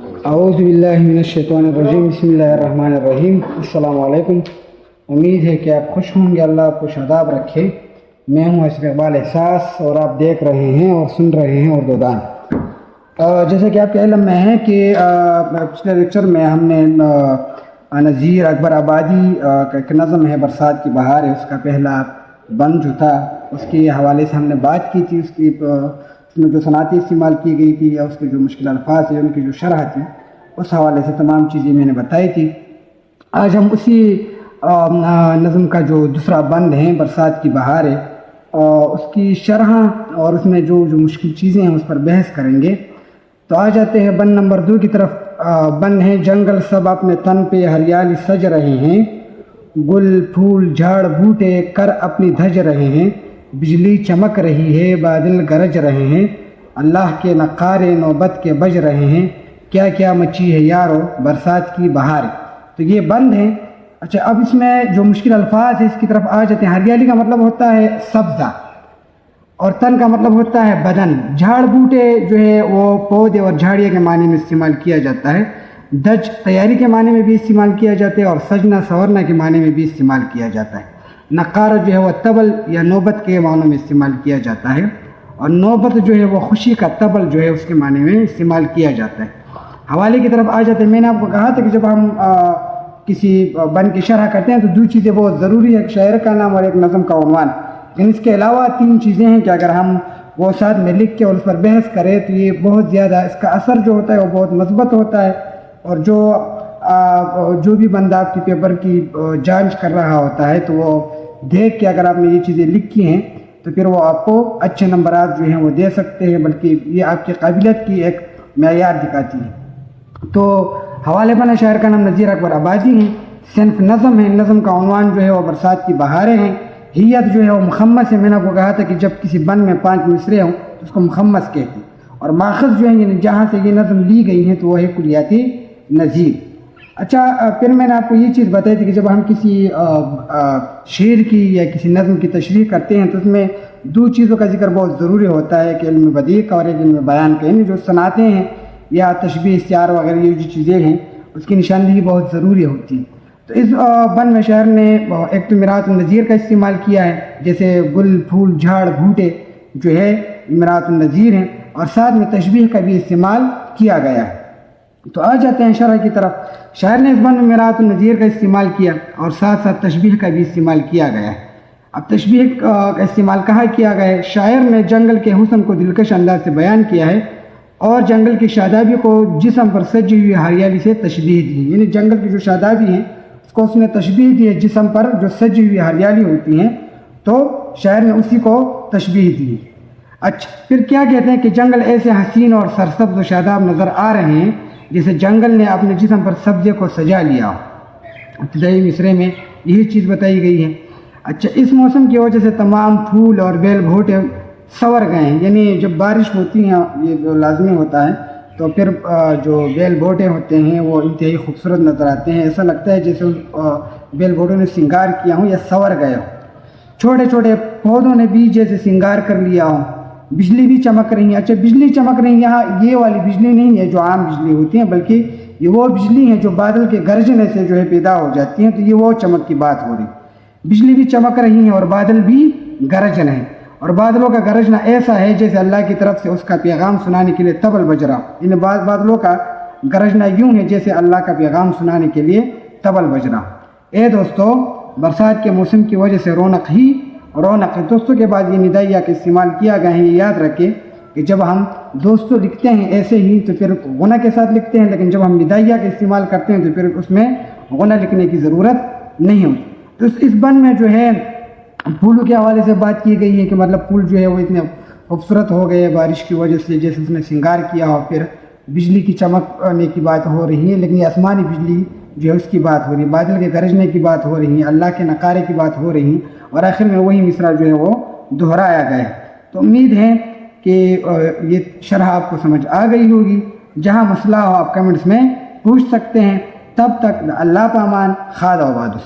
اعوذ باللہ من الشیطان الرجیم، بسم اللہ الرحمن الرحیم۔ السلام علیکم۔ امید ہے کہ آپ خوش ہوں گے، اللہ آپ کو شاداب رکھے۔ میں ہوں اسف اقبال احساس اور آپ دیکھ رہے ہیں اور سن رہے ہیں اردو دان۔ جیسا کہ آپ کے علم میں ہے کہ پچھلے لیکچر میں ہم نے نذیر اکبر آبادی کا ایک نظم ہے برسات کی بہار ہے، اس کا پہلا بند جو تھا اس کے حوالے سے ہم نے بات کی تھی۔ اس میں جو صنعتیں استعمال کی گئی تھی یا اس کے جو مشکل الفاظ ہیں ان کی جو شرح تھی، اس حوالے سے تمام چیزیں میں نے بتائی تھی۔ آج ہم اسی نظم کا جو دوسرا بند ہے برسات کی بہار ہے، اس کی شرح اور اس میں جو مشکل چیزیں ہیں اس پر بحث کریں گے۔ تو آ جاتے ہیں بند نمبر 2 کی طرف۔ بند ہے: جنگل سب اپنے تن پہ ہریالی سج رہے ہیں، گل پھول جھاڑ بوٹے کر اپنی دھج رہے ہیں، بجلی چمک رہی ہے بادل گرج رہے ہیں، اللہ کے نقارے نوبت کے بج رہے ہیں، کیا کیا مچی ہے یارو برسات کی بہار۔ تو یہ بند ہے۔ اچھا، اب اس میں جو مشکل الفاظ ہیں اس کی طرف آ جاتے ہیں۔ ہریالی کا مطلب ہوتا ہے سبزہ اور تن کا مطلب ہوتا ہے بدن۔ جھاڑ بوٹے جو ہے وہ پودے اور جھاڑیاں کے معنی میں استعمال کیا جاتا ہے۔ دج تیاری کے معنی میں بھی استعمال کیا جاتا ہے اور سجنا سنورنا کے معنی میں بھی استعمال کیا جاتا ہے۔ نقارہ جو ہے وہ طبل یا نوبت کے معنوں میں استعمال کیا جاتا ہے، اور نوبت جو ہے وہ خوشی کا طبل جو ہے اس کے معنی میں استعمال کیا جاتا ہے۔ حوالے کی طرف آ جاتے ہیں۔ میں نے آپ کو کہا تھا کہ جب ہم کسی بند کی شرح کرتے ہیں تو 2 چیزیں بہت ضروری ہیں، ایک شاعر کا نام اور ایک نظم کا عنوان۔ لیکن اس کے علاوہ 3 چیزیں ہیں کہ اگر ہم وہ ساتھ میں لکھ کے اور اس پر بحث کریں تو یہ بہت زیادہ اس کا اثر جو ہوتا ہے وہ بہت مثبت ہوتا ہے، اور جو بھی بندہ آپ کی پیپر کی جانچ کر رہا ہوتا ہے تو وہ دیکھ کے اگر آپ نے یہ چیزیں لکھی ہیں تو پھر وہ آپ کو اچھے نمبرات جو ہیں وہ دے سکتے ہیں، بلکہ یہ آپ کی قابلیت کی ایک معیار دکھاتی ہے۔ تو حوالے بنا شاعر کا نام نذیر اکبر آبادی ہے، صنف نظم ہے، نظم کا عنوان جو ہے وہ برسات کی بہاریں ہیں۔ ہیت جو ہے وہ مخمس ہے۔ میں نے آپ کو کہا تھا کہ جب کسی بند میں 5 مصرے ہوں تو اس کو مخمس کہتے ہیں، اور ماخذ جو ہے یعنی جہاں سے یہ نظم لی گئی ہیں تو وہ ہے کلیاتی نذیر۔ اچھا، پھر میں نے آپ کو یہ چیز بتائی تھی کہ جب ہم کسی شعر کی یا کسی نظم کی تشریح کرتے ہیں تو اس میں 2 چیزوں کا ذکر بہت ضروری ہوتا ہے، کہ علم بدیع کا اور ایک علم بیان کا۔ یعنی جو صنعتیں ہیں یا تشبیہ استعارہ وغیرہ یہ جو چیزیں ہیں اس کی نشاندہی بہت ضروری ہوتی ہے۔ تو اس بند میں شاعر نے ایک تو مرات النظیر کا استعمال کیا ہے، جیسے گل پھول جھاڑ بوٹے جو ہے مرات النظیر ہیں، اور ساتھ میں تشبیہ کا بھی استعمال کیا گیا ہے۔ تو آ جاتے ہیں شرح کی طرف۔ شاعر نے اس بند میں مرات النظیر کا استعمال کیا اور ساتھ ساتھ تشبیہ کا بھی استعمال کیا گیا ہے۔ اب تشبیہ کا استعمال کہاں کیا گیا ہے؟ شاعر نے جنگل کے حسن کو دلکش انداز سے بیان کیا ہے اور جنگل کی شادابی کو جسم پر سجی ہوئی ہریالی سے تشبیہ دی ہے۔ یعنی جنگل کی جو شادابی ہے اس کو اس نے تشبیہ دی ہے جسم پر جو سجی ہوئی ہریالی ہوتی ہیں، تو شاعر نے اسی کو تشبیہ دی ہے۔ اچھا، پھر کیا کہتے ہیں کہ جنگل ایسے حسین اور سرسبز و شاداب نظر آ رہے ہیں جیسے جنگل نے اپنے جسم پر سبزے کو سجا لیا ہو۔ ابتدائی مصرے میں یہی چیز بتائی گئی ہے۔ اچھا، اس موسم کی وجہ سے تمام پھول اور بیل بھوٹے سور گئے ہیں۔ یعنی جب بارش ہوتی ہیں یہ جو لازمی ہوتا ہے تو پھر جو بیل بھوٹے ہوتے ہیں وہ انتہائی خوبصورت نظر آتے ہیں، ایسا لگتا ہے جیسے بیل بھوٹوں نے سنگار کیا ہوں یا سور گئے ہوں۔ چھوٹے چھوٹے پودوں نے بھی جیسے سنگار کر لیا ہوں۔ بجلی بھی چمک رہی ہیں۔ اچھا، بجلی چمک رہی ہیں، یہاں یہ والی بجلی نہیں ہے جو عام بجلی ہوتی ہیں، بلکہ یہ وہ بجلی ہیں جو بادل کے گرجنے سے جو ہے پیدا ہو جاتی ہیں، تو یہ وہ چمک کی بات ہو رہی ہے۔ بجلی بھی چمک رہی ہیں اور بادل بھی گرج رہے ہیں، اور بادلوں کا گرجنا ایسا ہے جیسے اللہ کی طرف سے اس کا پیغام سنانے کے لیے طبل بج رہا ہو۔ ان بادلوں کا گرجنا یوں ہے جیسے اللہ کا پیغام سنانے کے لیے طبل بج رہا ہو۔ اے دوستو، برسات کے موسم کی وجہ سے رونق ہی رونق ہے۔ دوستوں کے بعد یہ ندائیہ کا استعمال کیا گیا ہے۔ یہ یاد رکھیں کہ جب ہم دوستو لکھتے ہیں ایسے ہی تو پھر غنہ کے ساتھ لکھتے ہیں، لیکن جب ہم ندائیہ کا استعمال کرتے ہیں تو پھر اس میں غنہ لکھنے کی ضرورت نہیں ہوتی۔ تو اس بند میں جو ہے پھولوں کے حوالے سے بات کی گئی ہے کہ مطلب پھول جو ہے وہ اتنے خوبصورت ہو گئے بارش کی وجہ سے جیسے اس نے سنگار کیا ہو۔ پھر بجلی کی چمکنے کی بات ہو رہی ہے، لیکن یہ آسمانی بجلی جو ہے اس کی بات ہو رہی ہے، بادل کے گرجنے کی بات ہو رہی ہے، اللہ کے نقارے کی بات ہو رہی ہے، اور آخر میں وہی مصرع جو ہے وہ دہرایا گیا ہے۔ تو امید ہے کہ یہ شرح آپ کو سمجھ آ گئی ہوگی۔ جہاں مسئلہ ہو آپ کمنٹس میں پوچھ سکتے ہیں۔ تب تک اللہ پامان، خاد و آباد۔